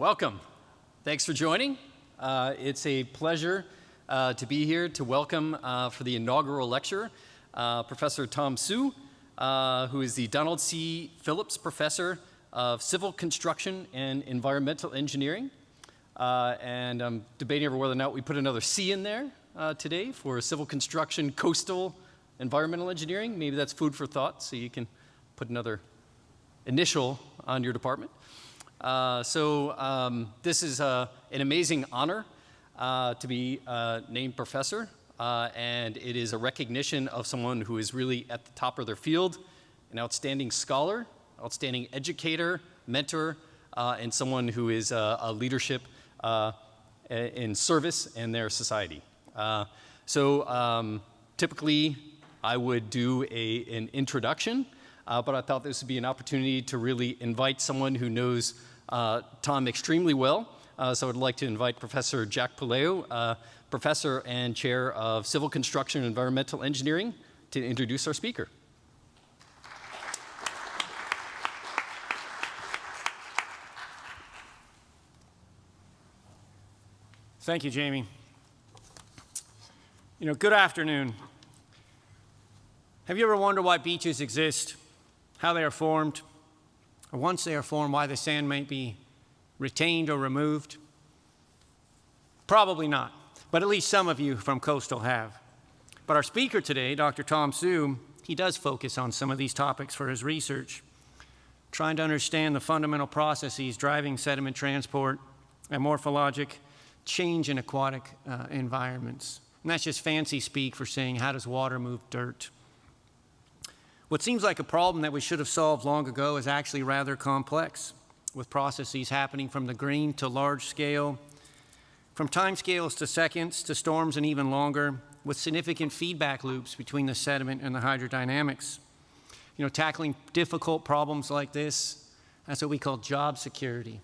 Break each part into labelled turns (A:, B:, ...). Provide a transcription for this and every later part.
A: Welcome. Thanks for joining. It's a pleasure to be here to welcome for the inaugural lecture Professor Tom Hsu, who is the Donald C. Phillips Professor of Civil Construction and Environmental Engineering. And I'm debating over whether or not we put another C in there today for Civil Construction, Coastal Environmental Engineering. Maybe that's food for thought, so you can put another initial on your department. This is an amazing honor to be named professor, and it is a recognition of someone who is really at the top of their field, an outstanding scholar, outstanding educator, mentor, and someone who is a leadership in service in their society. Typically, I would do an introduction, but I thought this would be an opportunity to really invite someone who knows Tom extremely well. So I'd like to invite Professor Jack Puleo, Professor and Chair of Civil Construction and Environmental Engineering, to introduce our speaker.
B: Thank you, Jamie. Good afternoon. Have you ever wondered why beaches exist, how they are formed, or once they are formed, why the sand might be retained or removed? Probably not, but at least some of you from Coastal have. But our speaker today, Dr. Tom Hsu, he does focus on some of these topics for his research, trying to understand the fundamental processes driving sediment transport and morphologic change in aquatic environments. And that's just fancy speak for saying, how does water move dirt? What seems like a problem that we should have solved long ago is actually rather complex, with processes happening from the green to large scale, from time scales to seconds to storms and even longer, with significant feedback loops between the sediment and the hydrodynamics. Tackling difficult problems like this, that's what we call job security.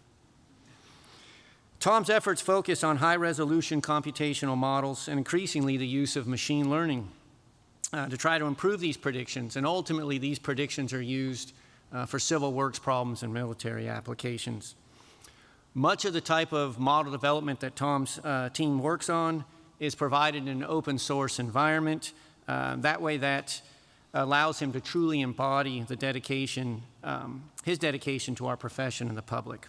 B: Tom's efforts focus on high-resolution computational models and increasingly the use of machine learning to try to improve these predictions, and ultimately these predictions are used for civil works problems and military applications. Much of the type of model development that Tom's team works on is provided in an open source environment. That way that allows him to truly embody the dedication, his dedication to our profession and the public.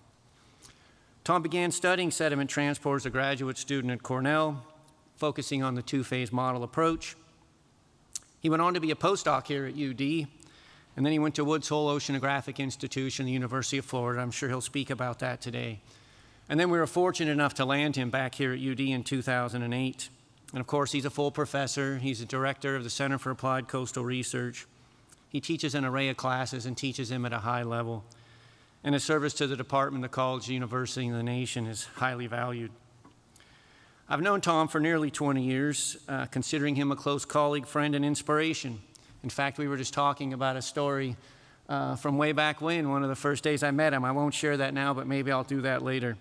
B: Tom began studying sediment transport as a graduate student at Cornell, focusing on the two-phase model approach. He went on to be a postdoc here at UD, and then he went to Woods Hole Oceanographic Institution, the University of Florida. I'm sure he'll speak about that today. And then we were fortunate enough to land him back here at UD in 2008. And of course, he's a full professor. He's a director of the Center for Applied Coastal Research. He teaches an array of classes and teaches them at a high level. And his service to the department, the college, the university, and the nation is highly valued. I've known Tom for nearly 20 years, considering him a close colleague, friend, and inspiration. In fact, we were just talking about a story from way back when, one of the first days I met him. I won't share that now, but maybe I'll do that later.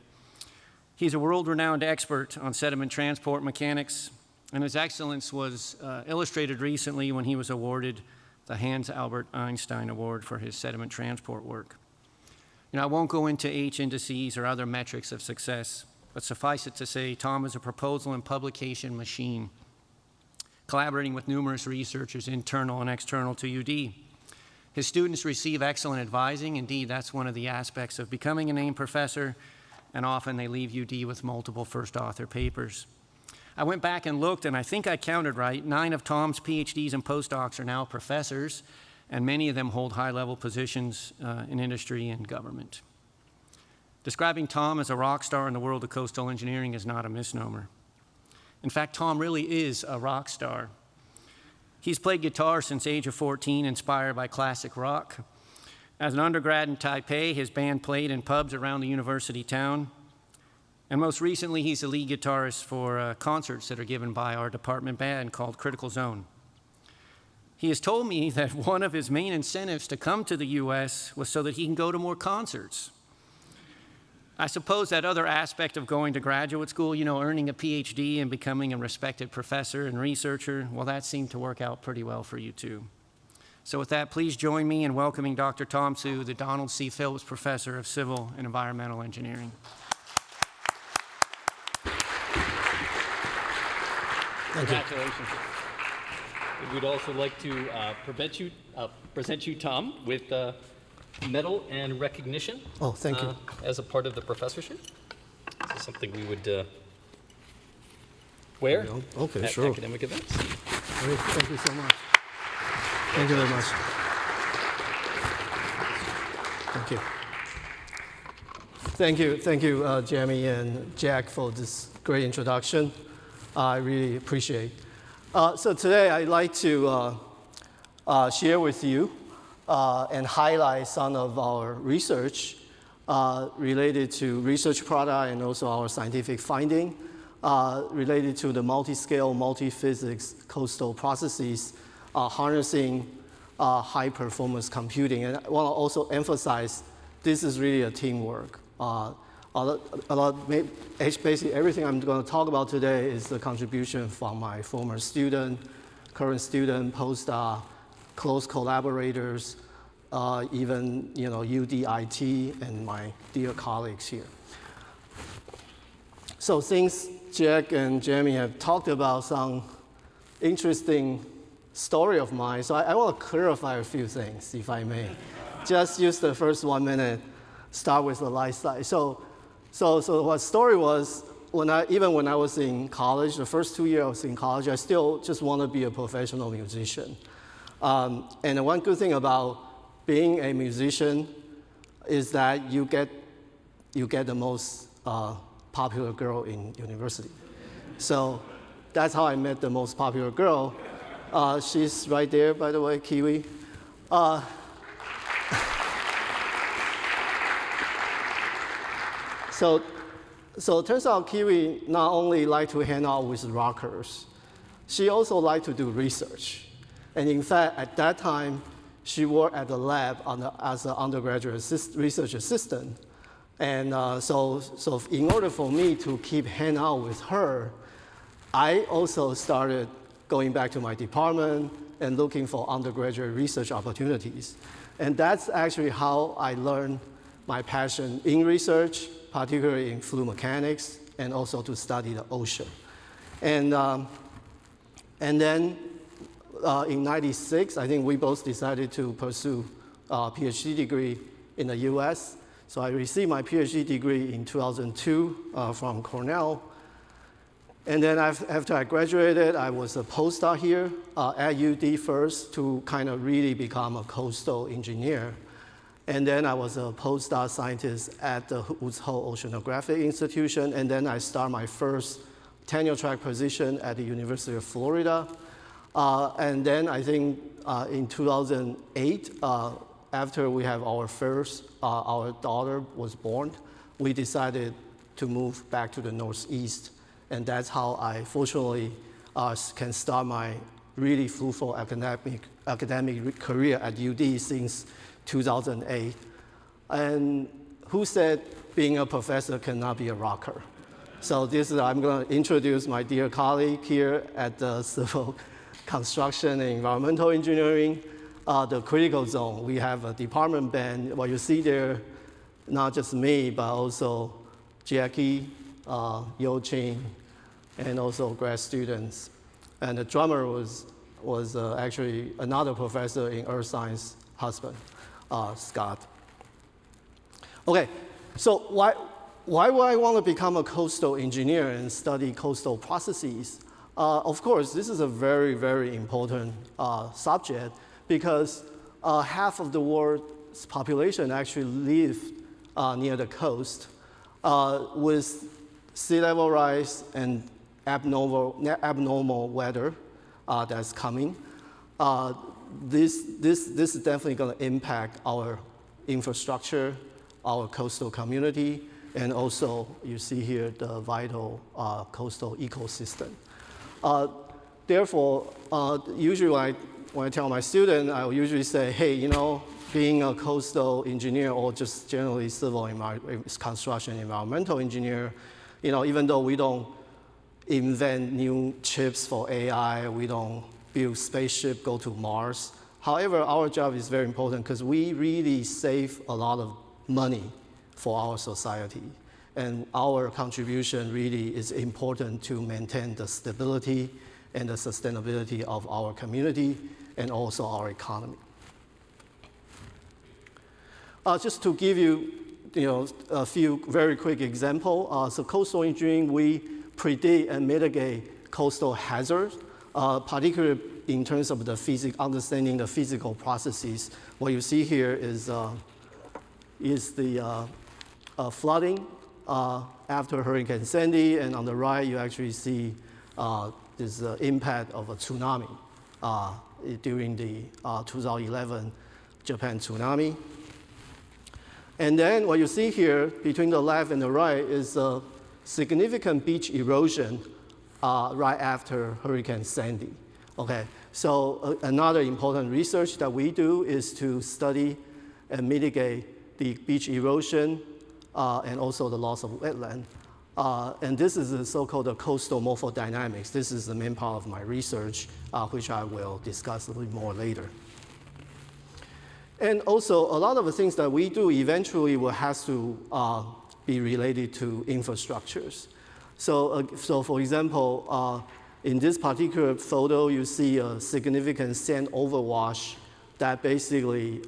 B: He's a world-renowned expert on sediment transport mechanics, and his excellence was illustrated recently when he was awarded the Hans Albert Einstein Award for his sediment transport work. I won't go into H indices or other metrics of success, but suffice it to say, Tom is a proposal and publication machine, collaborating with numerous researchers, internal and external to UD. His students receive excellent advising. Indeed, that's one of the aspects of becoming a named professor, and often they leave UD with multiple first author papers. I went back and looked, and I think I counted right. 9 of Tom's PhDs and postdocs are now professors, and many of them hold high-level positions in industry and government. Describing Tom as a rock star in the world of coastal engineering is not a misnomer. In fact, Tom really is a rock star. He's played guitar since age of 14, inspired by classic rock. As an undergrad in Taipei, his band played in pubs around the university town. And most recently, he's the lead guitarist for concerts that are given by our department band called Critical Zone. He has told me that one of his main incentives to come to the U.S. was so that he can go to more concerts. I suppose that other aspect of going to graduate school, earning a PhD and becoming a respected professor and researcher, well, that seemed to work out pretty well for you too. So with that, please join me in welcoming Dr. Tom Hsu, the Donald C. Phillips Professor of Civil and Environmental Engineering.
A: Congratulations. We'd also like to present you, Tom, with medal and recognition.
C: Oh, thank you.
A: As a part of the professorship. This is something we would wear
C: Okay,
A: at
C: sure.
A: academic events.
C: Great. Thank you so much. Thank you very much. Thank you. Thank you, Jamie and Jack, for this great introduction. I really appreciate. So today I'd like to share with you and highlight some of our research related to research product and also our scientific finding related to the multi-scale, multi-physics coastal processes harnessing high-performance computing. And I want to also emphasize this is really a teamwork. Basically everything I'm going to talk about today is the contribution from my former student, current student, postdoc, close collaborators, even UDIT and my dear colleagues here. So since Jack and Jamie have talked about some interesting story of mine, so I want to clarify a few things, if I may. Just use the first 1 minute, start with the light side. So what story was, even when I was in college, the first 2 years I was in college, I still just want to be a professional musician. And one good thing about being a musician is that you get the most popular girl in university. So that's how I met the most popular girl. She's right there, by the way, Kiwi. So it turns out Kiwi not only like to hang out with rockers, she also liked to do research. And in fact, at that time, she worked at the lab as an undergraduate research assistant. And so in order for me to keep hanging out with her, I also started going back to my department and looking for undergraduate research opportunities. And that's actually how I learned my passion in research, particularly in fluid mechanics, and also to study the ocean. And then in '96, I think we both decided to pursue a PhD degree in the US. So I received my PhD degree in 2002 from Cornell. And then after I graduated, I was a postdoc here at UD first to kind of really become a coastal engineer. And then I was a postdoc scientist at the Woods Hole Oceanographic Institution. And then I started my first tenure track position at the University of Florida. And then I think in 2008, after we have our daughter was born, we decided to move back to the Northeast. And that's how I fortunately can start my really fruitful academic career at UD since 2008. And who said being a professor cannot be a rocker? So I'm going to introduce my dear colleague here at the Civil Construction and Environmental Engineering, the critical zone. We have a department band. What you see there, not just me, but also Jackie, Yo-Chin, and also grad students. And the drummer was actually another professor in earth science, husband, Scott. Okay, so why would I want to become a coastal engineer and study coastal processes? Of course, this is a very, very important subject because half of the world's population actually live near the coast. With sea level rise and abnormal weather that's coming, this is definitely going to impact our infrastructure, our coastal community, and also you see here the vital coastal ecosystem. Therefore, usually when I tell my students, I will usually say, hey, being a coastal engineer or just generally civil construction environmental engineer, even though we don't invent new chips for AI, we don't build spaceship, go to Mars. However, our job is very important because we really save a lot of money for our society. And our contribution really is important to maintain the stability and the sustainability of our community and also our economy. Just to give you, a few very quick examples. So coastal engineering, we predict and mitigate coastal hazards, particularly in terms of the understanding the physical processes. What you see here is the flooding after Hurricane Sandy, and on the right you actually see this impact of a tsunami during the 2011 Japan tsunami. And then what you see here between the left and the right is significant beach erosion right after Hurricane Sandy. Okay, so another important research that we do is to study and mitigate the beach erosion and also the loss of wetland. And this is the so-called coastal morphodynamics. This is the main part of my research, which I will discuss a little more later. And also, a lot of the things that we do eventually will have to be related to infrastructures. So for example, in this particular photo, you see a significant sand overwash that basically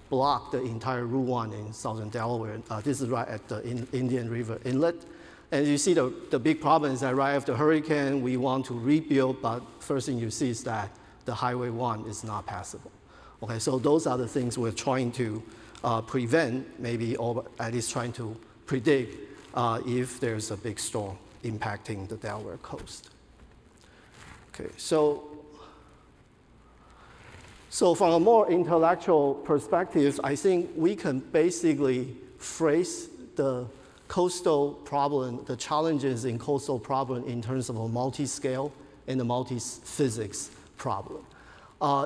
C: blocked the entire Route 1 in southern Delaware. This is right at the Indian River Inlet. And you see the big problem is that right after hurricane, we want to rebuild, but first thing you see is that the Highway 1 is not passable. Okay, so those are the things we're trying to prevent, maybe, or at least trying to predict if there's a big storm impacting the Delaware coast. Okay, so from a more intellectual perspective, I think we can basically phrase the coastal problem, the challenges in coastal problem in terms of a multi-scale and a multi-physics problem.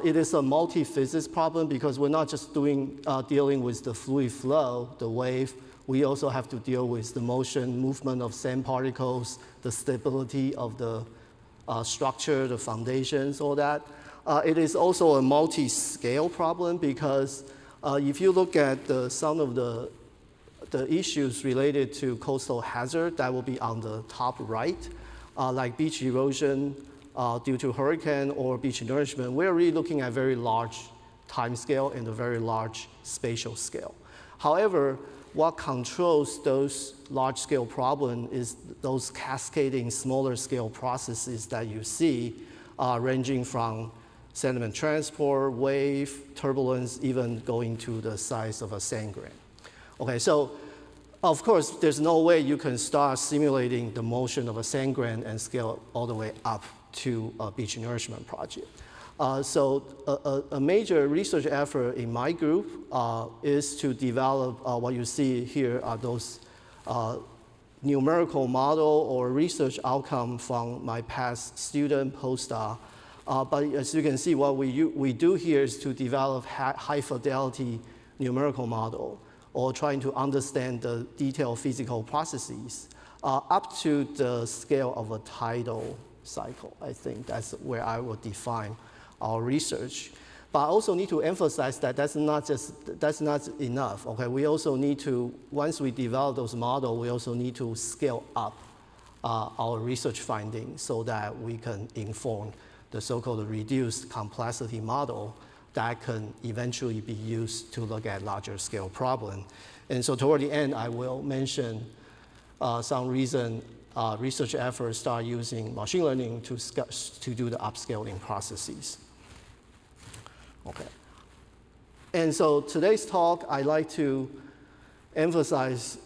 C: It is a multi-physics problem because we're not just dealing with the fluid flow, the wave. We also have to deal with the motion, movement of sand particles, the stability of the structure, the foundations, all that. It is also a multi-scale problem because if you look at some of the issues related to coastal hazard, that will be on the top right, like beach erosion, due to hurricane or beach nourishment. We're really looking at very large time scale and a very large spatial scale. However, what controls those large scale problems is those cascading smaller scale processes that you see ranging from sediment transport, wave, turbulence, even going to the size of a sand grain. Okay, so of course, there's no way you can start simulating the motion of a sand grain and scale all the way up to a beach nourishment project. So a major research effort in my group is to develop what you see here are those numerical model or research outcome from my past student postdoc. But as you can see, what we do here is to develop high fidelity numerical model or trying to understand the detailed physical processes up to the scale of a tidal cycle. I think that's where I will define our research. But I also need to emphasize that that's not enough. Okay, we also need to, once we develop those models, we also need to scale up our research findings so that we can inform the so-called reduced complexity model that can eventually be used to look at larger scale problem. And so toward the end, I will mention some reason research efforts start using machine learning to do the upscaling processes. Okay. And so today's talk, I'd like to emphasize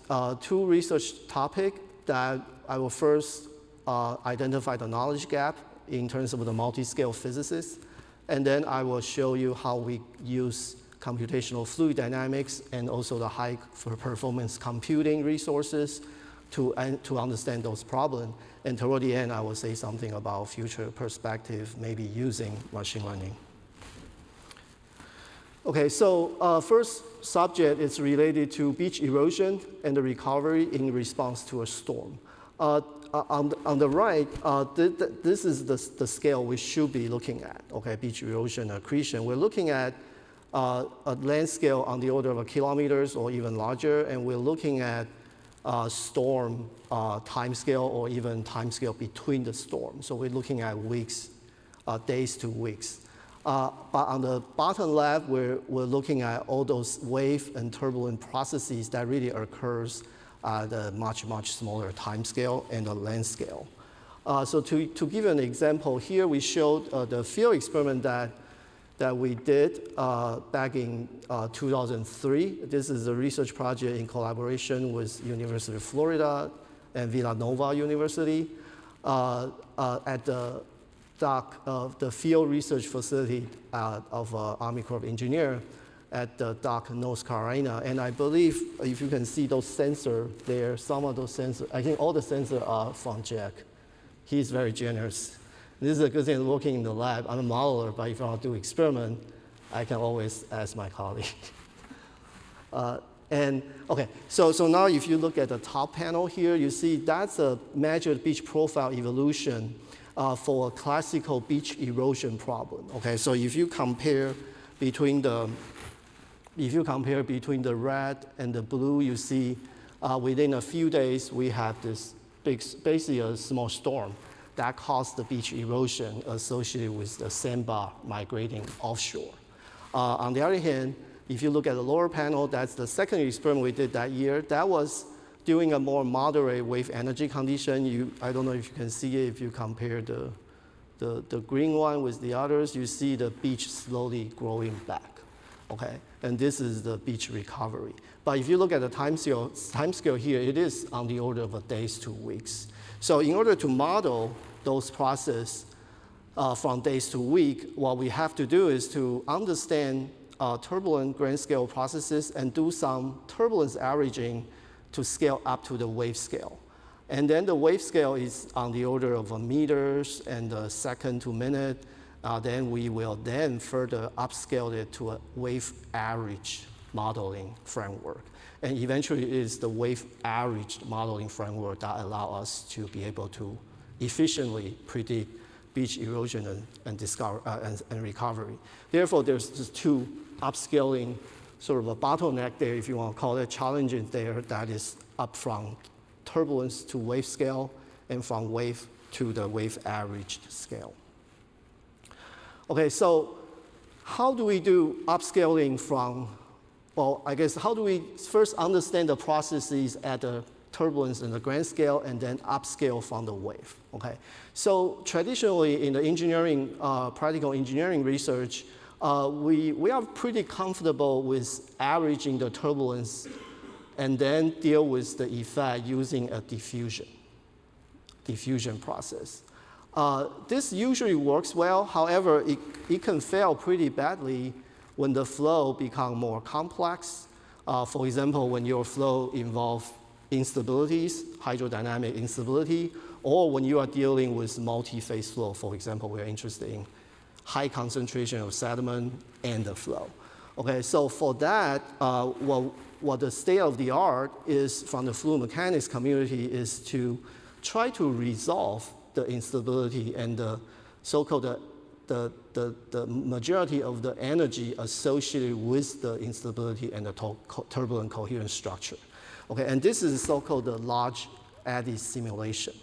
C: two research topics that I will first identify the knowledge gap in terms of the multi-scale physicists, and then I will show you how we use computational fluid dynamics and also the high performance computing resources to understand those problems. And toward the end, I will say something about future perspective, maybe using machine learning. Okay, so first subject is related to beach erosion and the recovery in response to a storm. On the right, this is the scale we should be looking at, okay, beach erosion accretion. We're looking at a land scale on the order of kilometers or even larger, and we're looking at storm timescale or even timescale between the storms. So we're looking at weeks, days to weeks. But on the bottom left, we're looking at all those wave and turbulent processes that really occurs at a much, much smaller timescale and a length scale. So to give you an example, here we showed the field experiment that we did back in 2003. This is a research project in collaboration with University of Florida and Villanova University at the dock of the field research facility of Army Corps of Engineers at the dock, North Carolina. And I believe if you can see those sensors there, some of those sensors, I think all the sensors are from Jack. He's very generous. This is a good thing working in the lab. I'm a modeler, but if I want to do experiment, I can always ask my colleague. Okay, so now if you look at the top panel here, you see that's a measured beach profile evolution for a classical beach erosion problem. Okay, so if you compare between the red and the blue, you see within a few days we have this basically a small storm that caused the beach erosion associated with the sandbar migrating offshore. On the other hand, if you look at the lower panel, that's the second experiment we did that year. That was during a more moderate wave energy condition. I don't know if you can see it. If you compare the green one with the others, you see the beach slowly growing back. Okay, and this is the beach recovery. But if you look at the time scale here, it is on the order of days to weeks. So in order to model those processes from days to week, what we have to do is to understand turbulent grand scale processes and do some turbulence averaging to scale up to the wave scale. And then the wave scale is on the order of meters and second to minute. Then we will then further upscale it to a wave average modeling framework. And eventually it is the wave average modeling framework that allow us to be able to efficiently predict beach erosion and recovery. Therefore, there's just two upscaling sort of a bottleneck there, if you want to call it, challenges there that is up from turbulence to wave scale and from wave to the wave average scale. Okay, so how do we do upscaling from, well, I guess how do we first understand the processes at the turbulence and the grand scale and then upscale from the wave, okay? So traditionally in the engineering, practical engineering research, we are pretty comfortable with averaging the turbulence and then deal with the effect using a diffusion process. This usually works well. However, it can fail pretty badly when the flow becomes more complex. For example, when your flow involves instabilities, hydrodynamic instability, or when you are dealing with multi-phase flow. For example, we're interested in high concentration of sediment and the flow. Okay, so for that, what the state of the art is from the fluid mechanics community is to try to resolve the instability and the so-called the majority of the energy associated with the instability and the turbulent coherent structure. Okay, and this is so-called the large eddy simulation.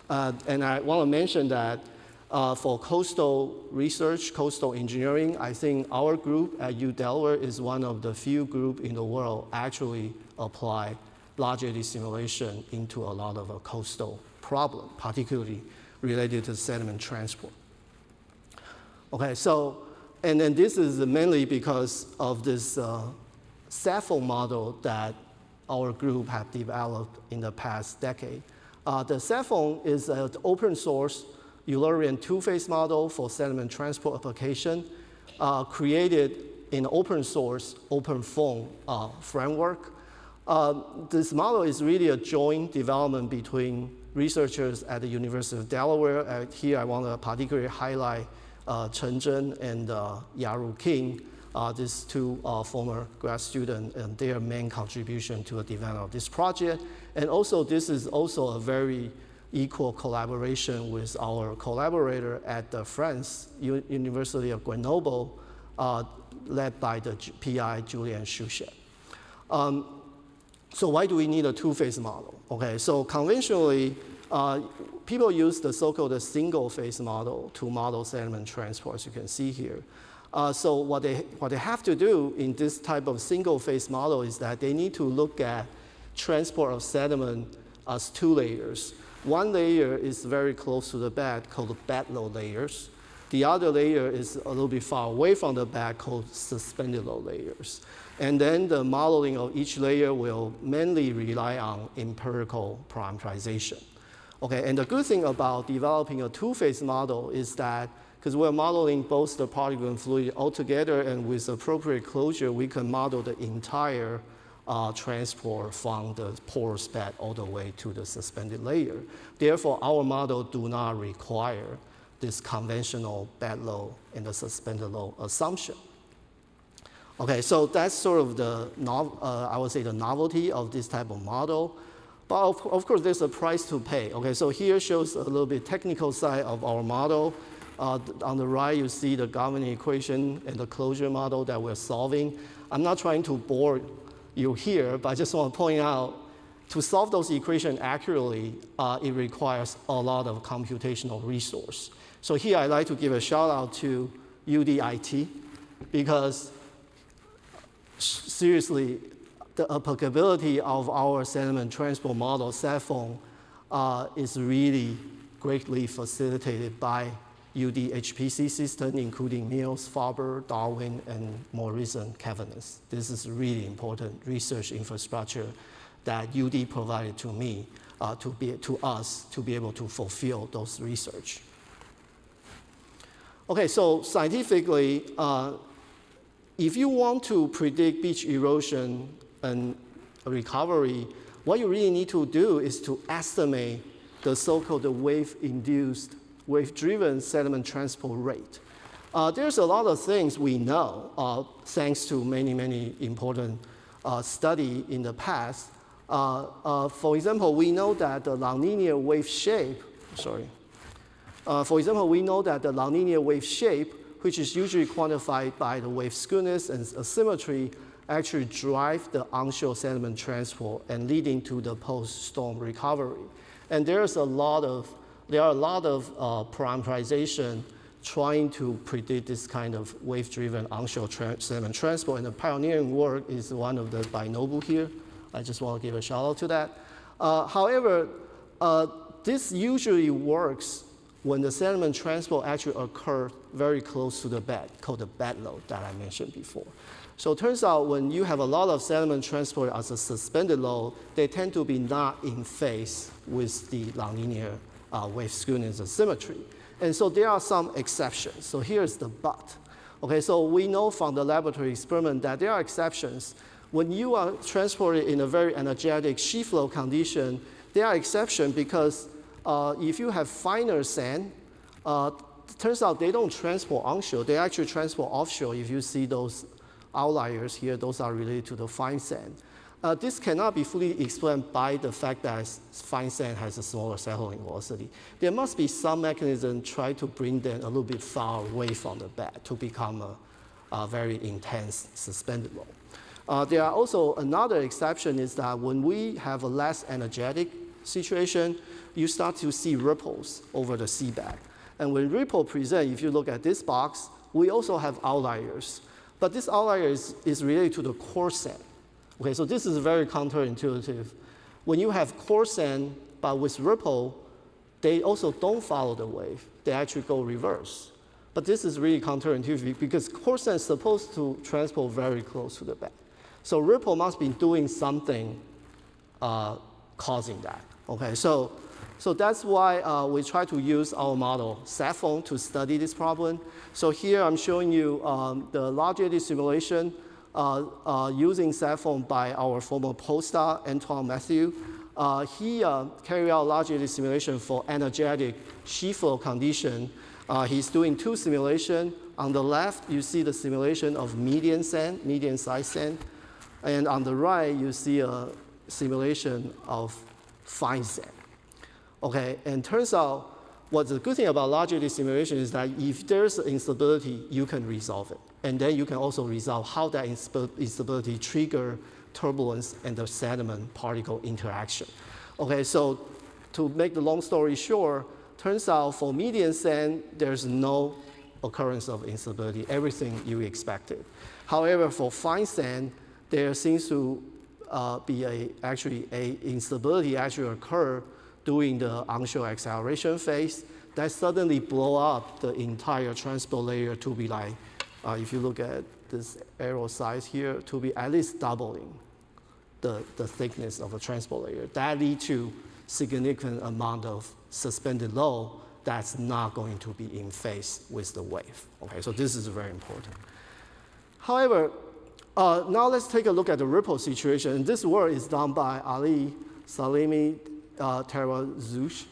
C: And I want to mention that for coastal research, coastal engineering, I think our group at Delaware is one of the few groups in the world actually apply large eddy simulation into a lot of a coastal problem, particularly related to sediment transport. Okay, so, and then this is mainly because of this SAFO model that our group have developed in the past decade. The SAFO is an open source Eulerian two-phase model for sediment transport application created in open source, open phone framework. This model is really a joint development between researchers at the University of Delaware. Here I want to particularly highlight Chen Zhen and Yaru King, these two former grad students, and their main contribution to the development of this project. And also, this is also a very equal collaboration with our collaborator at the France University of Grenoble, led by the PI Julian Schuchet. So why do we need a two-phase model? Okay, so conventionally, people use the so-called single-phase model to model sediment transport, as you can see here. So what they have to do in this type of single-phase model is that they need to look at transport of sediment as two layers. One layer is very close to the bed, called bed load layers. The other layer is a little bit far away from the bed, called suspended load layers. And then the modeling of each layer will mainly rely on empirical parameterization. Okay, and the good thing about developing a two-phase model is that because we're modeling both the particle and fluid altogether, and with appropriate closure, we can model the entire transport from the porous bed all the way to the suspended layer. Therefore, our model do not require this conventional bed load and the suspended load assumption. Okay, so that's sort of the, I would say, the novelty of this type of model. But of course, there's a price to pay. Okay, so here shows a little bit technical side of our model. On the right, you see the governing equation and the closure model that we're solving. I'm not trying to bore you here, but I just want to point out, to solve those equations accurately, it requires a lot of computational resource. So here, I'd like to give a shout out to UDIT, because seriously, the applicability of our sediment transport model, SAFON, is really greatly facilitated by UD HPC system, including Mills, Faber, Darwin, and more recent Cavendish. This is really important research infrastructure that UD provided to me, to us, to be able to fulfill those research. Okay, so scientifically, if you want to predict beach erosion and recovery, what you really need to do is to estimate the so-called wave-induced, wave-driven sediment transport rate. There's a lot of things we know, thanks to many important studies in the past. For example, we know that the nonlinear wave shape, which is usually quantified by the wave skewness and asymmetry, actually drive the onshore sediment transport and leading to the post-storm recovery. And there are a lot of parameterization trying to predict this kind of wave-driven onshore sediment transport. And the pioneering work is one of the by Noble here. I just want to give a shout out to that. However, this usually works when the sediment transport actually occurs very close to the bed, called the bed load that I mentioned before. So it turns out when you have a lot of sediment transport as a suspended load, they tend to be not in phase with the nonlinear wave skewness and symmetry. And so there are some exceptions. So here's the but. Okay, so we know from the laboratory experiment that there are exceptions. When you are transported in a very energetic sheet flow condition, there are exceptions because if you have finer sand, it turns out they don't transport onshore. They actually transport offshore. If you see those outliers here, those are related to the fine sand. This cannot be fully explained by the fact that fine sand has a smaller settling velocity. There must be some mechanism try to bring them a little bit far away from the bed to become a very intense suspended load. There are also another exception is that when we have a less energetic situation, you start to see ripples over the seabed. And when ripple present, if you look at this box, we also have outliers. But this outlier is related to the core sand. Okay, so this is very counterintuitive. When you have core sand, but with ripple, they also don't follow the wave. They actually go reverse. But this is really counterintuitive because core sand is supposed to transport very close to the bed. So ripple must be doing something causing that. Okay, so that's why we try to use our model, SAFON, to study this problem. So here I'm showing you the large eddy simulation using SAFON by our former postdoc, Antoine Matthew. He carried out large eddy simulation for energetic sheet flow condition. He's doing two simulations. On the left, you see the simulation of median sand, median size sand. And on the right, you see a simulation of fine sand. Okay, and turns out what's the good thing about large eddy simulation is that if there's instability, you can resolve it. And then you can also resolve how that instability trigger turbulence and the sediment particle interaction. Okay, so to make the long story short, turns out for medium sand, there's no occurrence of instability, everything you expected. However, for fine sand, there seems to be actually a instability actually occur during the onshore acceleration phase that suddenly blow up the entire transport layer to be like, if you look at this arrow size here, to be at least doubling the thickness of the transport layer. That leads to significant amount of suspended load that's not going to be in phase with the wave. Okay, so this is very important. However, now let's take a look at the ripple situation. And this work is done by Ali Salimi Tarazouch.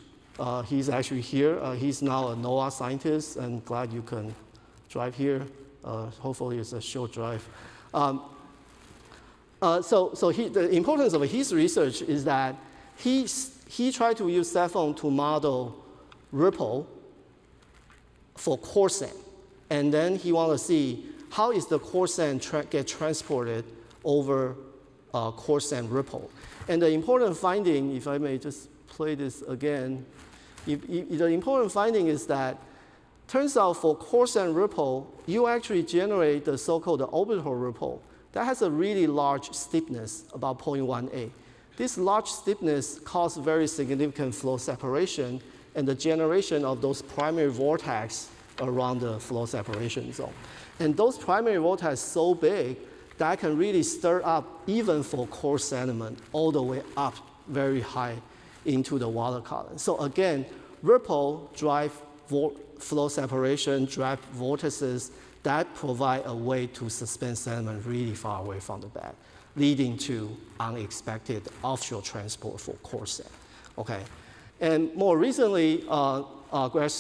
C: He's actually here. He's now a NOAA scientist, and glad you can drive here. Hopefully it's a short drive. The importance of his research is that he tried to use cell phone to model ripple for coarse sand. And then he wanted to see how is the coarse sand get transported over coarse sand ripple. And the important finding, if I may just play this again, the important finding is that turns out for coarse sand ripple, you actually generate the so-called orbital ripple. That has a really large stiffness, about 0.18. This large stiffness causes very significant flow separation and the generation of those primary vortex around the flow separation zone. And those primary vortex so big that can really stir up even for coarse sediment all the way up very high into the water column. So again, ripple drive flow separation, drive vortices that provide a way to suspend sediment really far away from the bed, leading to unexpected offshore transport for coarse sand. Okay, and more recently, our grad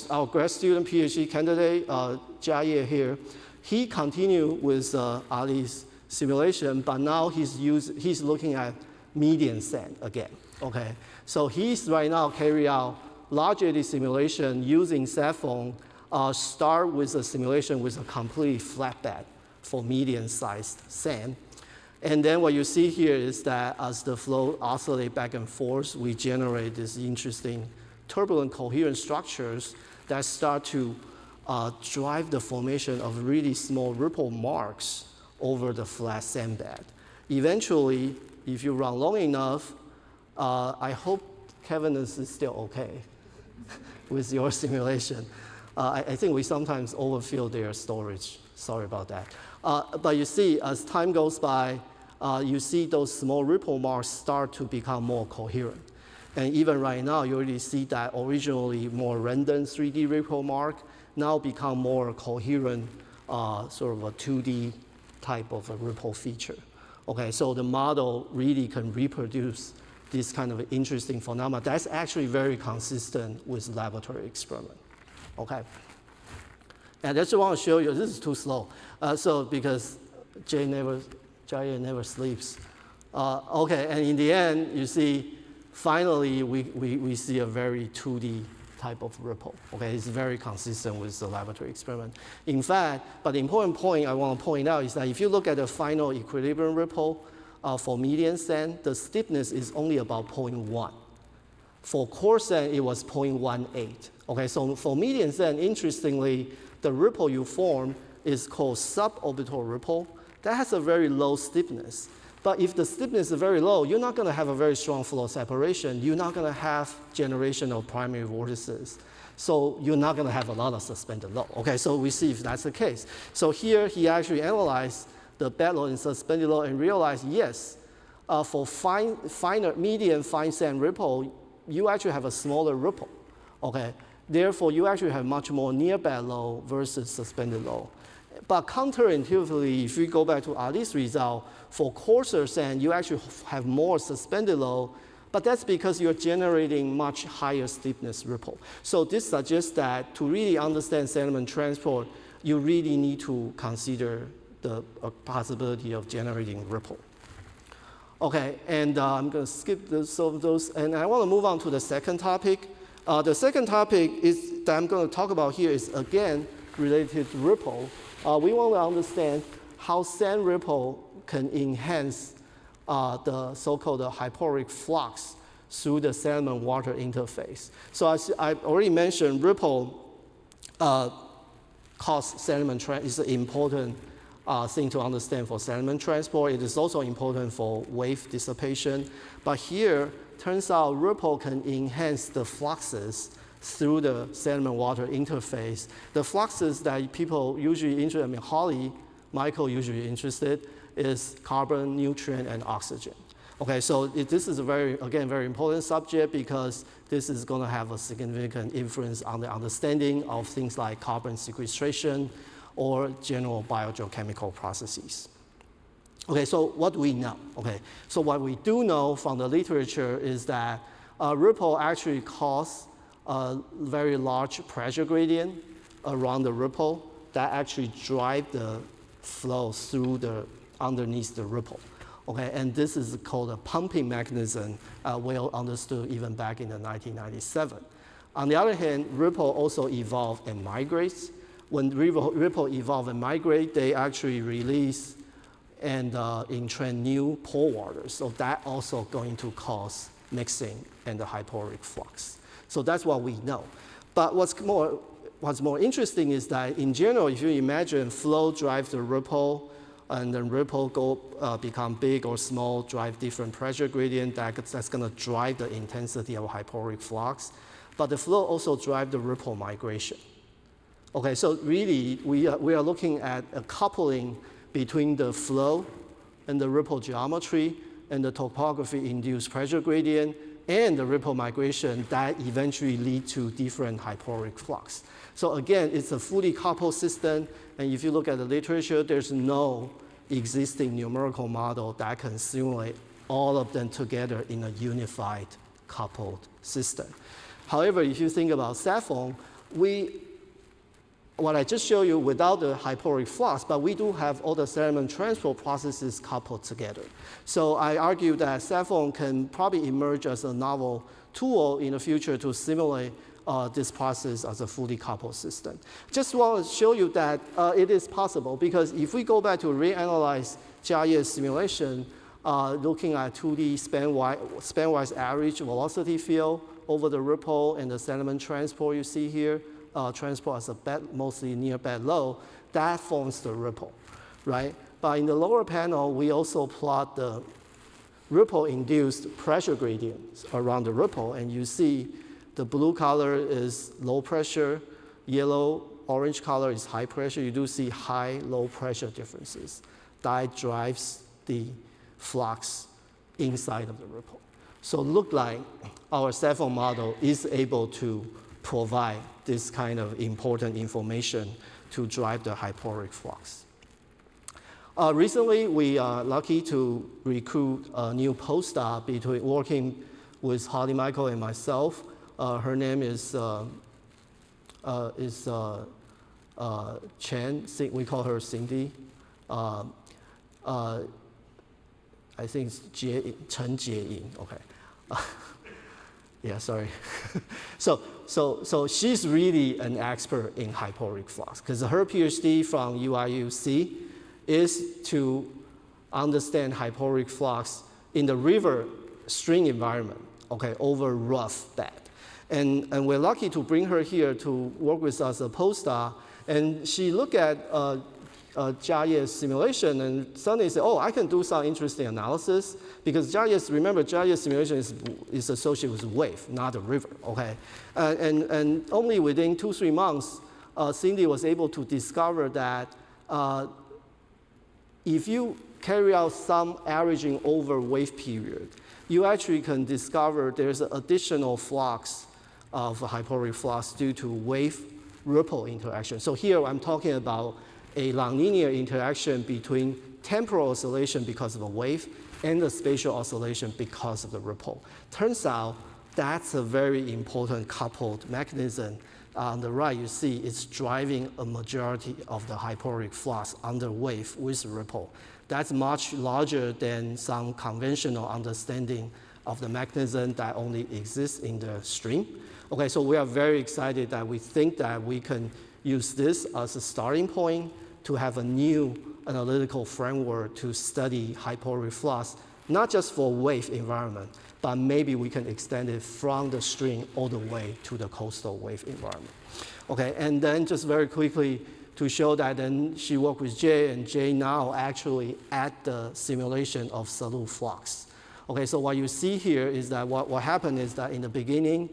C: student, PhD candidate, Jian here, he continued with Ali's simulation, but now he's looking at median sand again. Okay, so he's right now carry out large eddy simulation using cell phone. Start with a simulation with a completely flat bed for median-sized sand. And then what you see here is that as the flow oscillates back and forth, we generate these interesting turbulent coherent structures that start to drive the formation of really small ripple marks over the flat sand bed. Eventually, if you run long enough, I hope Kevin is still okay with your simulation. I think we sometimes overfill their storage. Sorry about that. But you see, as time goes by, you see those small ripple marks start to become more coherent. And even right now, you already see that originally more random 3D ripple mark now become more coherent, sort of a 2D type of a ripple feature. Okay, so the model really can reproduce this kind of interesting phenomena. That's actually very consistent with laboratory experiment. Okay, and I just want to show you, this is too slow. Because Jian never sleeps. Okay, and in the end, you see, finally, we see a very 2D type of ripple. Okay, it's very consistent with the laboratory experiment. In fact, but the important point I want to point out is that if you look at the final equilibrium ripple for median sand, the stiffness is only about 0.1. For coarse sand, it was 0.18. Okay, so for median sand, interestingly, the ripple you form is called suborbital ripple. That has a very low stiffness. But if the stiffness is very low, you're not going to have a very strong flow separation. You're not going to have generation of primary vortices. So you're not going to have a lot of suspended load. Okay, so we see if that's the case. So here, he actually analyzed the bed load and suspended load and realized, yes, for median fine sand ripple, you actually have a smaller ripple. Okay, therefore, you actually have much more near bed load versus suspended load. But counterintuitively, if we go back to Ali's result, for coarser sand, you actually have more suspended load, but that's because you're generating much higher stiffness ripple. So this suggests that to really understand sediment transport, you really need to consider the possibility of generating ripple. Okay, and I'm going to skip some of those, and I want to move on to the second topic. The second topic that I'm going to talk about here is, again, related to ripple, we want to understand how sand ripple can enhance the so-called hyporic flux through the sediment-water interface. So as I already mentioned, ripple cause sediment is an important thing to understand for sediment transport. It is also important for wave dissipation. But here, turns out ripple can enhance the fluxes through the sediment-water interface. The fluxes that people usually interested, I mean, Holly, Michael usually interested, is carbon, nutrient, and oxygen. Okay, so this is a very important subject because this is going to have a significant influence on the understanding of things like carbon sequestration or general biogeochemical processes. Okay, so what do we know? Okay, so what we do know from the literature is that ripple actually cause a very large pressure gradient around the ripple that actually drive the flow through underneath the ripple. Okay, and this is called a pumping mechanism, well understood even back in the 1997. On the other hand, ripple also evolve and migrates. When ripple evolve and migrate, they actually release and entrain new pore waters. So that also going to cause mixing and the hyporic flux. So that's what we know. But what's more interesting is that in general, if you imagine flow drives the ripple, and then ripple become big or small, drive different pressure gradient, that's going to drive the intensity of hyporic flux. But the flow also drives the ripple migration. Okay, so really we are looking at a coupling between the flow and the ripple geometry and the topography-induced pressure gradient and the ripple migration that eventually lead to different hyporic flux. So again, it's a fully coupled system, and if you look at the literature, there's no existing numerical model that can simulate all of them together in a unified coupled system. However, if you think about Saffron, what I just showed you without the hyporic flux, but we do have all the sediment transport processes coupled together. So I argue that Saffron can probably emerge as a novel tool in the future to simulate this process as a fully coupled system. Just want to show you that it is possible, because if we go back to reanalyze Jian's simulation, looking at 2D span-wise average velocity field over the ripple and the sediment transport you see here, transport as a bed, mostly near bed low, that forms the ripple, right? But in the lower panel, we also plot the ripple-induced pressure gradients around the ripple, and you see the blue color is low pressure, yellow, orange color is high pressure. You do see high, low pressure differences. That drives the flux inside of the ripple. So look like our Saffron model is able to provide this kind of important information to drive the hyporic flux. Recently, we are lucky to recruit a new postdoc working with Holly Michael and myself. Her name is Tian. We call her Cindy. I think it's Chen Jian. Okay. Yeah, sorry. So she's really an expert in hyporic flux, because her PhD from UIUC is to understand hyporic flux in the river stream environment, okay, over rough bed. And we're lucky to bring her here to work with us as a postdoc. And she looked at Jian's simulation and suddenly said, oh, I can do some interesting analysis, because remember, Jian's simulation is associated with wave, not a river, okay? And only within 2-3 months, Cindy was able to discover that if you carry out some averaging over wave period, you actually can discover there's an additional flux of hyporic flux due to wave-ripple interaction. So here I'm talking about a nonlinear interaction between temporal oscillation because of a wave and the spatial oscillation because of the ripple. Turns out that's a very important coupled mechanism. On the right, you see it's driving a majority of the hyporic flux under wave with ripple. That's much larger than some conventional understanding of the mechanism that only exists in the stream. Okay, so we are very excited that we think that we can use this as a starting point to have a new analytical framework to study hyperic flux, not just for wave environment, but maybe we can extend it from the stream all the way to the coastal wave environment. Okay, and then just very quickly to show that then she worked with Jay, and Jay now actually at the simulation of solute flux. Okay, so what you see here is that what happened is that in the beginning,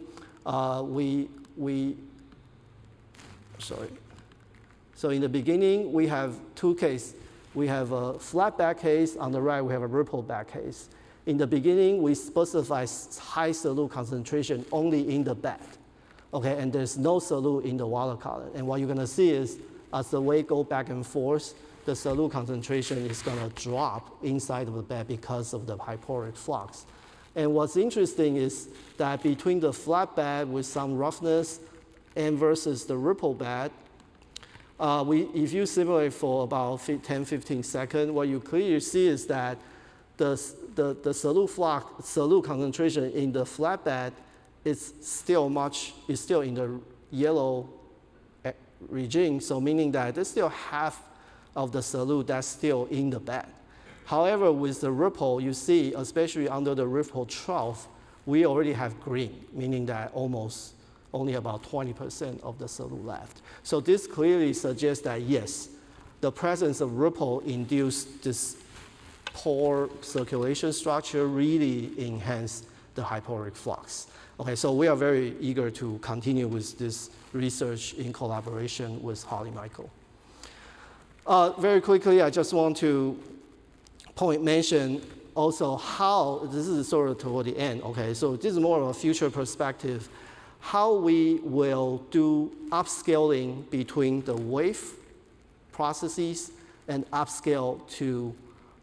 C: So in the beginning, we have two cases. We have a flat back case. On the right, we have a ripple back case. In the beginning, we specify high solute concentration only in the bed. Okay, and there's no solute in the water column. And what you're gonna see is, as the wave go back and forth, the solute concentration is gonna drop inside of the bed because of the hyperic flux. And what's interesting is that between the flat bed with some roughness and versus the ripple bed, if you simulate for about 10, 15 seconds, what you clearly see is that the solute concentration in the flat bed is still in the yellow regime, so meaning that there's still half of the solute that's still in the bed. However, with the ripple, you see, especially under the ripple trough, we already have green, meaning that almost only about 20% of the solute left. So this clearly suggests that yes, the presence of ripple induced this pore circulation structure really enhanced the hyperic flux. Okay, so we are very eager to continue with this research in collaboration with Holly Michael. Very quickly, I just want to mention also how, this is sort of toward the end, okay, so this is more of a future perspective, how we will do upscaling between the wave processes and upscale to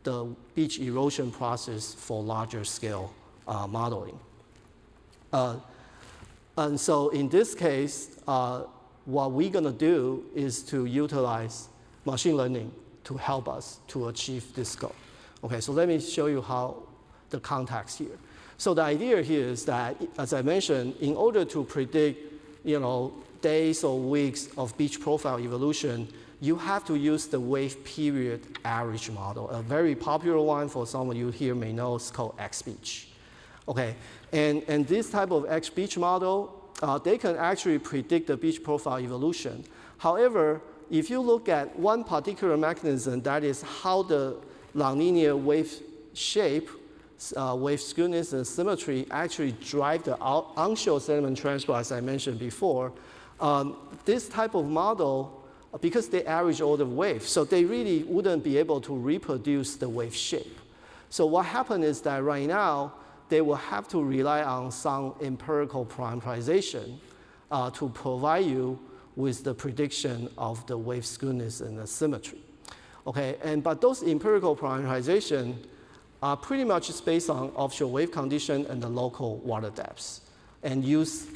C: the beach erosion process for larger scale modeling. And so in this case, what we're gonna do is to utilize machine learning to help us to achieve this goal. Okay, so let me show you how the context here. So the idea here is that, as I mentioned, in order to predict, days or weeks of beach profile evolution, you have to use the wave period average model. A very popular one for some of you here may know is called XBeach. Okay, and this type of XBeach model, they can actually predict the beach profile evolution. However, if you look at one particular mechanism, that is how the nonlinear wave shape, wave skewness and symmetry actually drive the onshore sediment transport, as I mentioned before, this type of model, because they average all the waves, so they really wouldn't be able to reproduce the wave shape. So what happened is that right now, they will have to rely on some empirical parameterization to provide you with the prediction of the wave skewness and the symmetry. Okay, but those empirical parameterization are pretty much just based on offshore wave condition and the local water depths, and use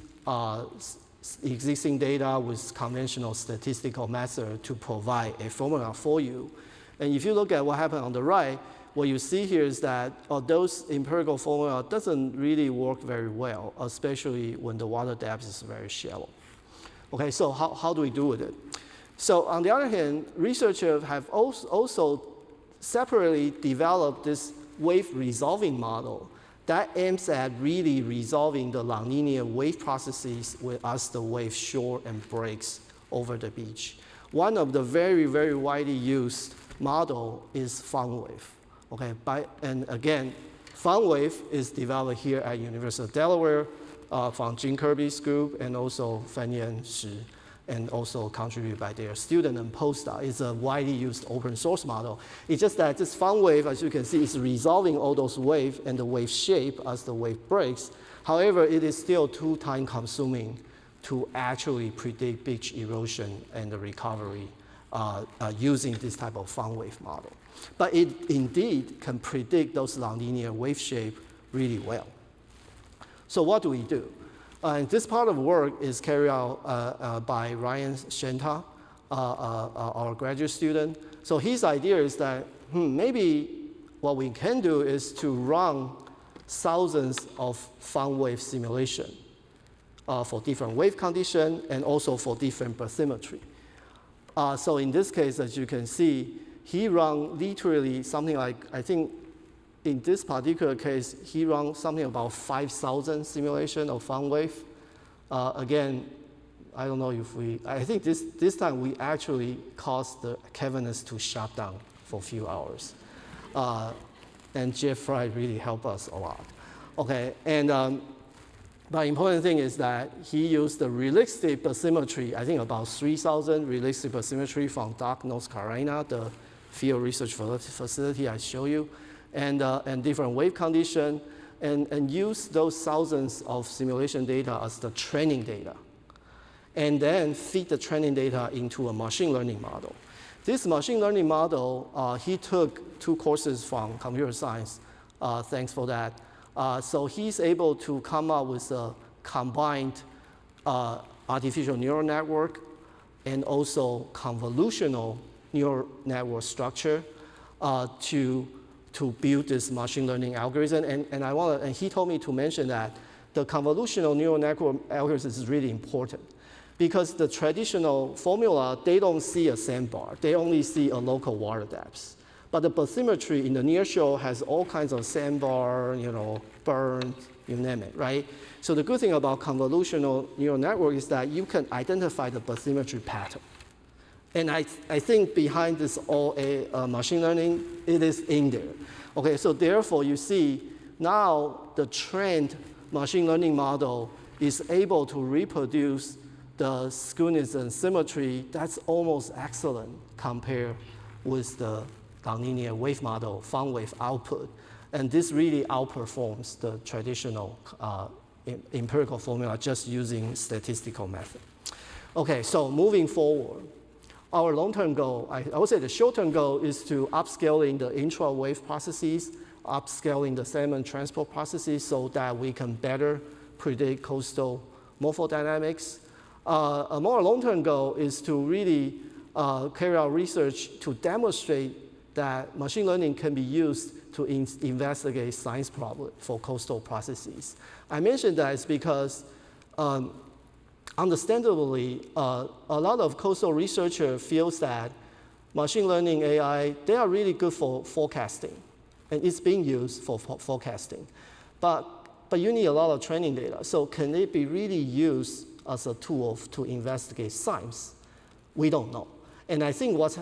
C: existing data with conventional statistical method to provide a formula for you. And if you look at what happened on the right, what you see here is that those empirical formula doesn't really work very well, especially when the water depth is very shallow. Okay, so how do we do with it? So on the other hand, researchers have also separately developed this wave resolving model that aims at really resolving the nonlinear wave processes as the wave shore and breaks over the beach. One of the very, very widely used model is FunWave. Okay, and again, FunWave is developed here at University of Delaware from Gene Kirby's group, and also Tian, Hsu, and also contributed by their student and postdoc. It's a widely used open source model. It's just that this FunWave, as you can see, is resolving all those waves and the wave shape as the wave breaks. However, it is still too time consuming to actually predict beach erosion and the recovery using this type of FunWave model. But it indeed can predict those nonlinear wave shape really well. So what do we do? And this part of work is carried out by Ryan Shenta, our graduate student. So his idea is that maybe what we can do is to run thousands of FunWave simulation for different wave conditions and also for different bathymetry. So in this case, as you can see, he ran literally something like, I think in this particular case, he ran something about 5,000 simulation of fun wave. Again, I don't know if I think this time we actually caused the cabinets to shut down for a few hours. And Jeff Fry really helped us a lot. Okay, and the important thing is that he used the realistic bathymetry, I think about 3,000 realistic bathymetry from Dock, North Carolina, the field research facility I show you, and different wave condition, and use those thousands of simulation data as the training data, and then feed the training data into a machine learning model. This machine learning model, he took 2 courses from computer science. Thanks for that. So he's able to come up with a combined artificial neural network and also convolutional neural network structure to build this machine learning algorithm. And he told me to mention that the convolutional neural network algorithm is really important because the traditional formula, they don't see a sandbar. They only see a local water depth. But the bathymetry in the nearshore has all kinds of sandbar, burn, you name it, right? So the good thing about convolutional neural network is that you can identify the bathymetry pattern. And I think behind this all machine learning, it is in there. Okay, so therefore you see now the trained machine learning model is able to reproduce the skewness and symmetry that's almost excellent compared with the nonlinear wave model, fun wave output. And this really outperforms the traditional empirical formula just using statistical method. Okay, so moving forward, our long-term goal, I would say the short-term goal is to upscaling the intra-wave processes, upscaling the sediment transport processes so that we can better predict coastal morphodynamics. A more long-term goal is to really carry out research to demonstrate that machine learning can be used to investigate science problems for coastal processes. I mentioned that it's because understandably, a lot of coastal researchers feel that machine learning AI, they are really good for forecasting, and it's being used for forecasting. But you need a lot of training data. So can it be really used as a tool to investigate science? We don't know. And I think what's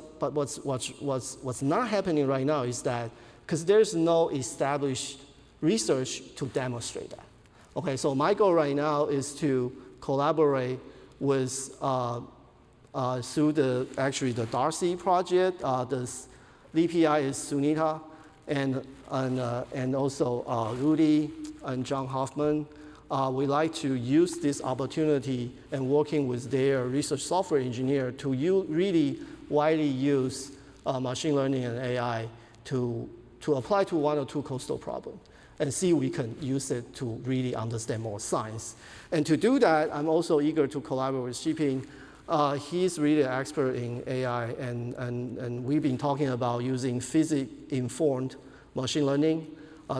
C: not happening right now is that because there's no established research to demonstrate that. Okay, so my goal right now is to collaborate with through the Darcy project. The VPI is Sunita and also Rudy and John Hoffman. We like to use this opportunity and working with their research software engineer to really widely use machine learning and AI to apply to 1 or 2 coastal problems and see we can use it to really understand more science. And to do that, I'm also eager to collaborate with Xiping. He's really an expert in AI, and we've been talking about using physics-informed machine learning.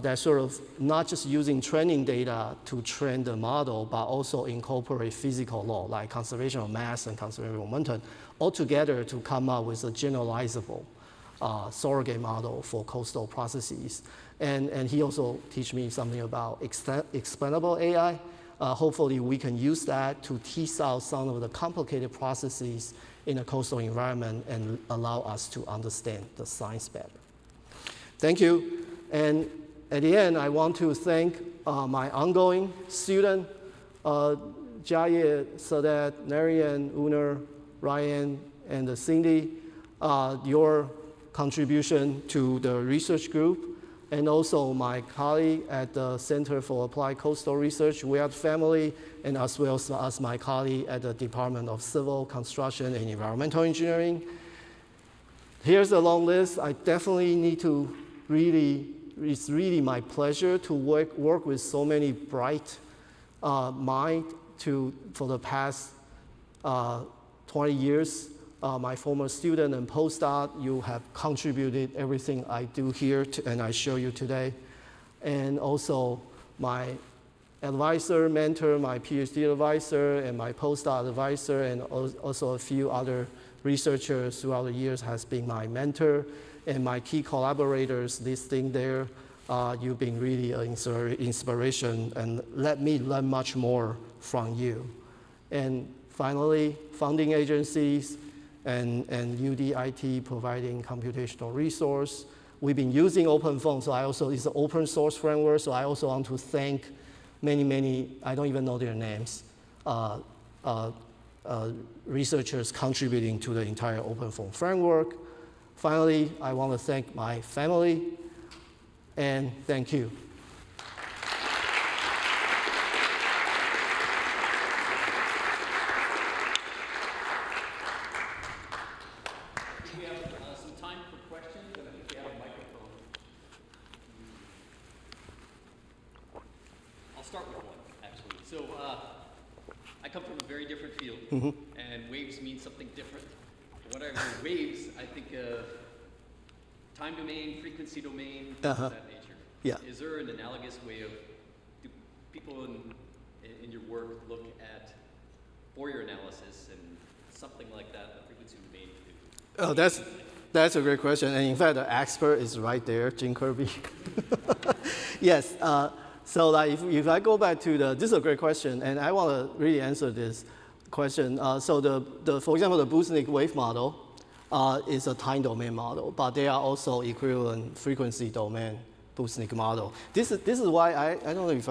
C: That's sort of not just using training data to train the model, but also incorporate physical law like conservation of mass and conservation of momentum all together to come up with a generalizable surrogate model for coastal processes. And he also teach me something about explainable AI. Hopefully we can use that to tease out some of the complicated processes in a coastal environment and allow us to understand the science better. Thank you. And at the end, I want to thank my ongoing student, Jian, Sadat, Narian, Uner, Ryan, and Cindy, your contribution to the research group, and also my colleague at the Center for Applied Coastal Research, we are family, and as well as my colleague at the Department of Civil Construction and Environmental Engineering. Here's a long list. I definitely need to it's really my pleasure to work with so many bright minds for the past 20 years. My former student and postdoc, you have contributed everything I do here and I show you today. And also my advisor, mentor, my PhD advisor, and my postdoc advisor, and also a few other researcher throughout the years has been my mentor, and my key collaborators listing there. You've been really an inspiration and let me learn much more from you. And finally, funding agencies and UDIT providing computational resource. We've been using OpenPhone, so it's an open source framework, so I also want to thank many, I don't even know their names, researchers contributing to the entire OpenPhone framework. Finally, I want to thank my family, and thank you.
A: We have some time for questions, and I think we have a microphone. I'll start with one, actually. So I come from a very different field, and waves mean something different. When I hear waves, I think of time domain, frequency domain, things of that nature.
C: Yeah.
A: Is there an analogous way of, do people in your work look at Fourier analysis and something like that, the frequency domain?
C: Oh, that's a great question. And in fact, the expert is right there, Jim Kirby. Yes. So like if I go back to this is a great question, and I want to really answer this question. So for example, the Busnik wave model is a time domain model, but they are also equivalent frequency domain Busnik model. This is why I don't know if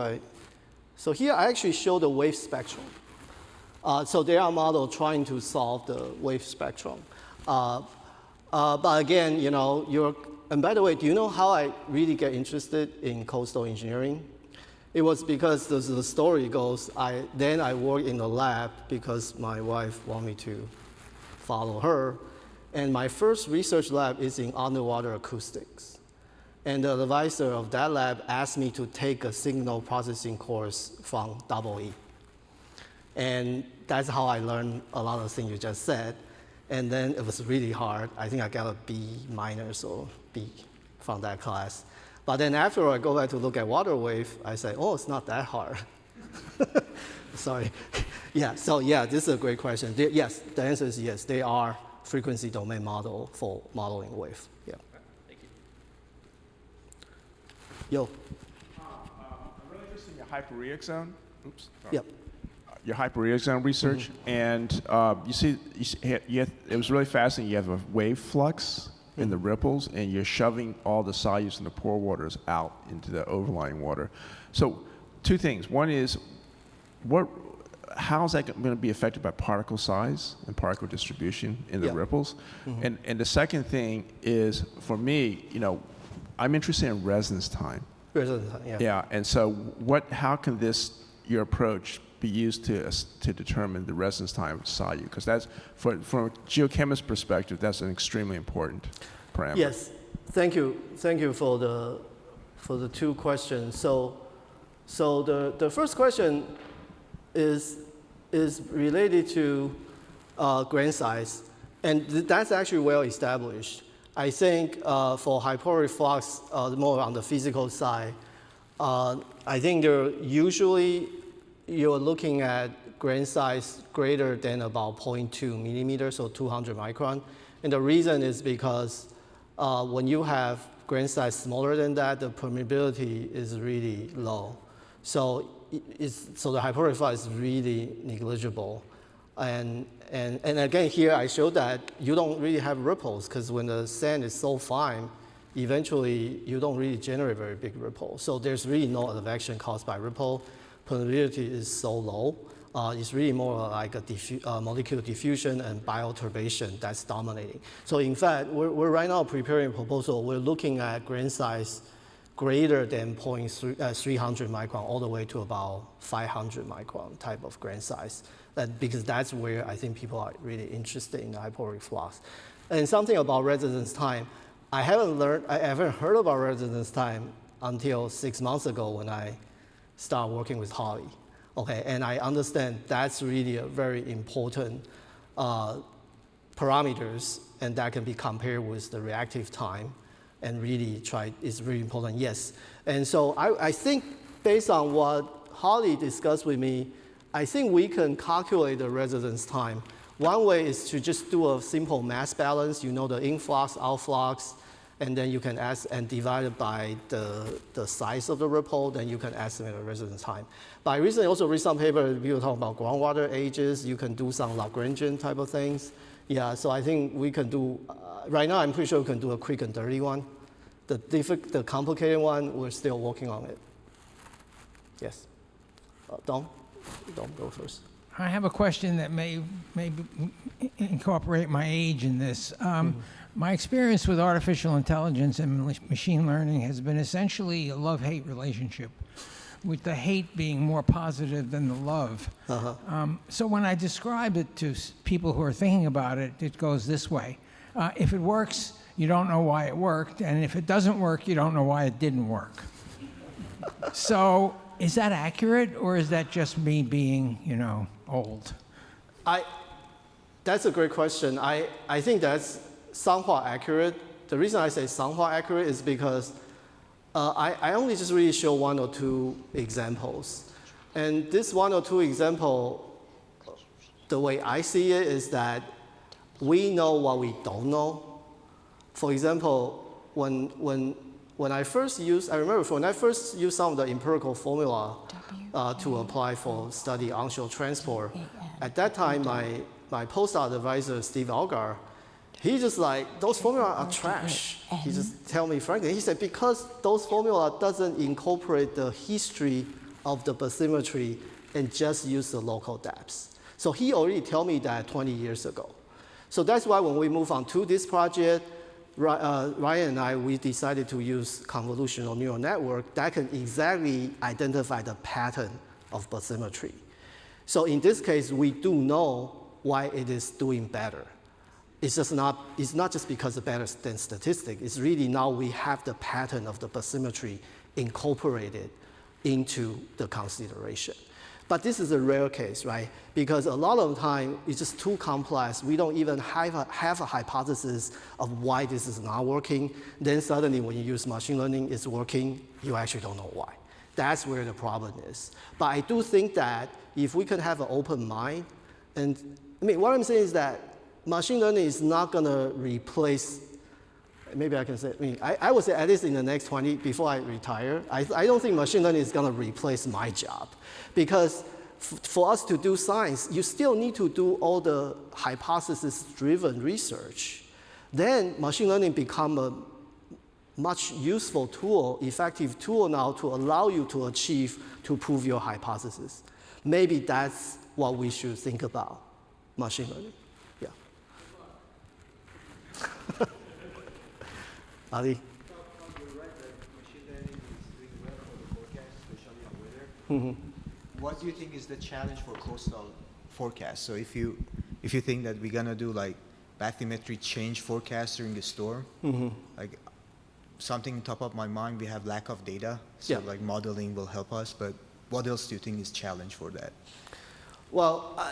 C: so here I actually show the wave spectrum. So they are model trying to solve the wave spectrum. But again, and by the way, do you know how I really get interested in coastal engineering? It was because the story goes, then I worked in the lab because my wife wanted me to follow her. And my first research lab is in underwater acoustics. And the advisor of that lab asked me to take a signal processing course from EE. And that's how I learned a lot of the things you just said. And then it was really hard. I think I got a B- or B from that class. But then after I go back to look at water wave, I say, oh, it's not that hard. Sorry. Yeah, so yeah, this is a great question. Yes, the answer is yes. They are frequency domain model for modeling wave. Yeah.
A: Thank you.
C: Yo.
D: I'm really interested in your hypereoic zone. Oops. Sorry.
C: Yep.
D: Your hypereoic zone research, and it was really fascinating. You have a wave flux in the ripples, and you're shoving all the solutes and the pore waters out into the overlying water. So, two things. One is, how is that going to be affected by particle size and particle distribution in the ripples? And the second thing is, for me, I'm interested in resonance time.
C: Resonance time, yeah.
D: Yeah, and so how can your approach be used to determine the resonance time of solute? Because that's, from a geochemist perspective, that's an extremely important parameter.
C: Yes, thank you for the two questions. So the first question is related to grain size, and that's actually well established. I think for hypereoic flux, more on the physical side, I think you're looking at grain size greater than about 0.2 millimeters, so 200 micron. And the reason is because when you have grain size smaller than that, the permeability is really low. So the hypereoic flux is really negligible. And again, here I showed that you don't really have ripples, because when the sand is so fine, eventually you don't really generate very big ripples. So there's really no advection caused by ripple. Permeability is so low. It's really more like a molecular diffusion and bioturbation that's dominating. So in fact, we're right now preparing a proposal. We're looking at grain size greater than 300 micron all the way to about 500 micron type of grain size. Because that's where I think people are really interested in the hypereoic flux. And something about residence time, I haven't heard about residence time until 6 months ago when I started working with Holly. Okay, and I understand that's really a very important parameters, and that can be compared with the reactive time, and really it's really important, yes. And so I think based on what Holly discussed with me, I think we can calculate the residence time One way is to just do a simple mass balance. You know the influx, outflux, and then you can divide it by the size of the ripple, then you can estimate the residence time. But I recently also read some paper, people talking about groundwater ages. You can do some Lagrangian type of things. Yeah, so I think we can do, right now I'm pretty sure we can do a quick and dirty one. The complicated one, we're still working on it. Yes. Don't go first.
E: I have a question that may incorporate my age in this. My experience with artificial intelligence and machine learning has been essentially a love-hate relationship, with the hate being more positive than the love. So when I describe it to people who are thinking about it, it goes this way. If it works, you don't know why it worked, and if it doesn't work, you don't know why it didn't work. So is that accurate, or is that just me being, old?
C: That's a great question. I think that's somewhat accurate. The reason I say somewhat accurate is because I only just really show one or two examples. And this one or two example, the way I see it is that we know what we don't know. For example, when I first used some of the empirical formula to apply for study onshore transport, at that time my postdoc advisor, Steve Algar, he just like, those formula are trash. He just tell me frankly, he said, because those formula doesn't incorporate the history of the bathymetry and just use the local depths. So he already told me that 20 years ago. So that's why when we move on to this project, Ryan and I, we decided to use convolutional neural network that can exactly identify the pattern of bathymetry. So in this case, we do know why it is doing better. It's not just because it's better than statistic. It's really now we have the pattern of the bathymetry incorporated into the consideration. But this is a rare case, right? Because a lot of the time, it's just too complex. We don't even have a hypothesis of why this is not working. Then suddenly, when you use machine learning, it's working. You actually don't know why. That's where the problem is. But I do think that if we can have an open mind, and I mean, what I'm saying is that machine learning is not going to replace, maybe I can say, I would say at least in the next 20, before I retire, I don't think machine learning is going to replace my job. Because for us to do science, you still need to do all the hypothesis-driven research. Then machine learning become a much useful tool, effective tool now to allow you to prove your hypothesis. Maybe that's what we should think about, machine learning. Yeah. Ali?
F: You're right that machine learning is doing well for the forecast, especially on weather. What do you think is the challenge for coastal forecast? So if you think that we're gonna do like bathymetry change forecast during a storm, like something top of my mind, we have lack of data, so like modeling will help us. But what else do you think is challenge for that?
C: Well,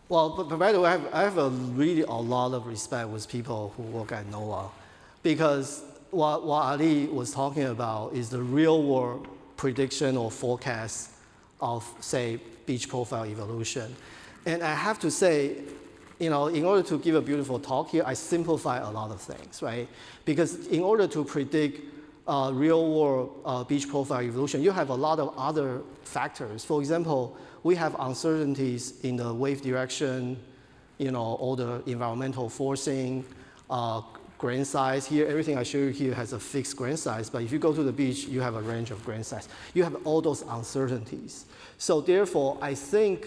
C: but by the way, I have a lot of respect with people who work at NOAA, because what Ali was talking about is the real world prediction or forecast of, say, beach profile evolution. And I have to say, in order to give a beautiful talk here, I simplify a lot of things, right? Because in order to predict real world beach profile evolution, you have a lot of other factors. For example, we have uncertainties in the wave direction, all the environmental forcing, grain size. Here, everything I show you here has a fixed grain size, but if you go to the beach, you have a range of grain size. You have all those uncertainties. So therefore, I think,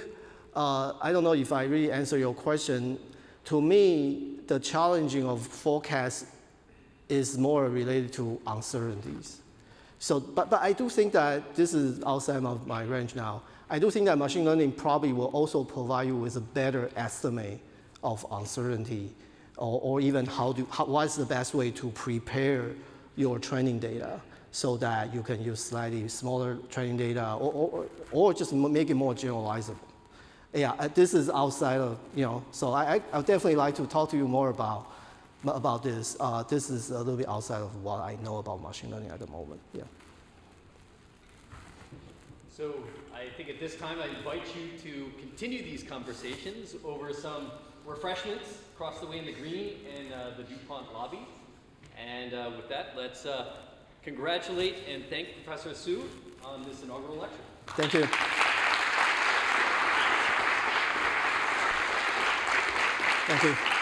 C: I don't know if I really answer your question. To me, the challenging of forecast is more related to uncertainties. So, but I do think that this is outside of my range now. I do think that machine learning probably will also provide you with a better estimate of uncertainty, or even what's the best way to prepare your training data so that you can use slightly smaller training data, or just make it more generalizable. Yeah, this is outside of, so I definitely like to talk to you more about this. This is a little bit outside of what I know about machine learning at the moment, yeah.
A: So I think at this time I invite you to continue these conversations over some refreshments across the way in the green in the DuPont lobby. And with that, let's congratulate and thank Professor Hsu on this inaugural lecture.
C: Thank you. Thank you.